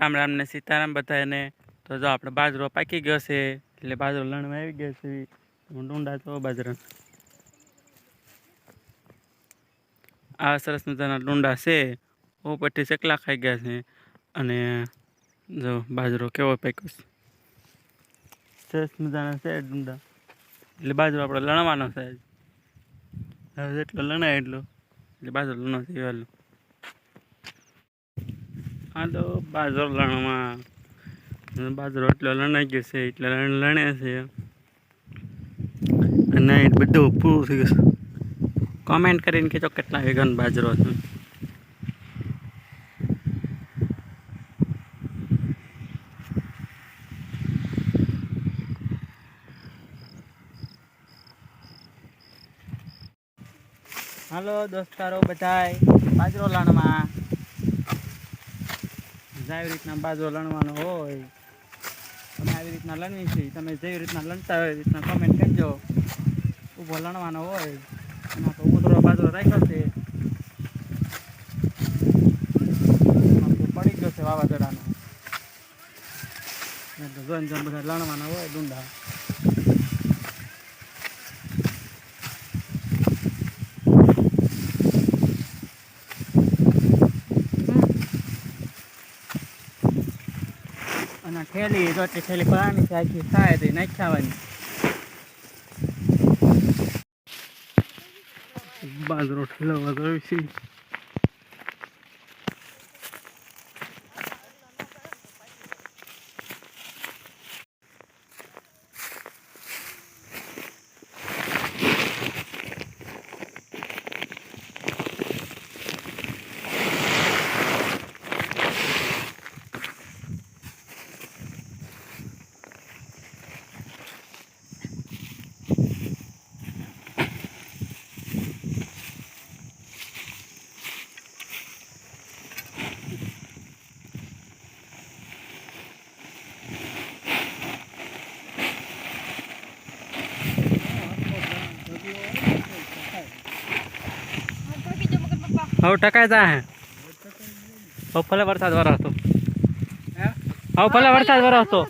રામ રામ ને સીતારામ બધાને। તો જો આપણે બાજરો પાકી ગયો છે એટલે બાજરો લણવા આવી ગયો છે। ડુંડા તો બાજરા આ સરસ મજાના ડુંડા છે। ઉપરથી ચકલા ખાઈ ગયા છે અને જો બાજરો કેવો પાક્યો છે, સરસ મજાના છે ડુંડા। એટલે બાજરો આપણે લણવાનો છે, હવે જેટલો લણાય એટલો એટલે બાજરો લણો છે વહેલો। હા તો બાજરો લણવા બાજરો એટલો લણાઈ ગયો છે એટલે લણે છે અને બધું પૂરું થઈ ગયું છે। કોમેન્ટ કરીને કહેજો કેટલા વીઘાનો બાજરો છે। હાલો દોસ્તારો બધાય બાજરો લણવા જેવી રીતના બાજરો લણવાનો હોય તમે આવી રીતના લણવી છે, તમે જેવી રીતના લણતા હોય એવી રીતના કમેન્ટ કરજો। ઊભો લણવાનો હોય એના તો ઉતરો બાજરો રાખ્યો છે, પડી ગયો છે વાવાઝોડાનો, જોઈને જોઈને બધા લણવાના હોય ડુંડા। અને ઠેલી રોટલી ઠેલી પાણી છે આખી થાય તો નાખવાની બાજરો ઠેલવા ગયો છે। હવે ટકાઈ જા હે હવે ભલે વરસાદ વરસતો, હવે ભલે વરસાદ વરસતો।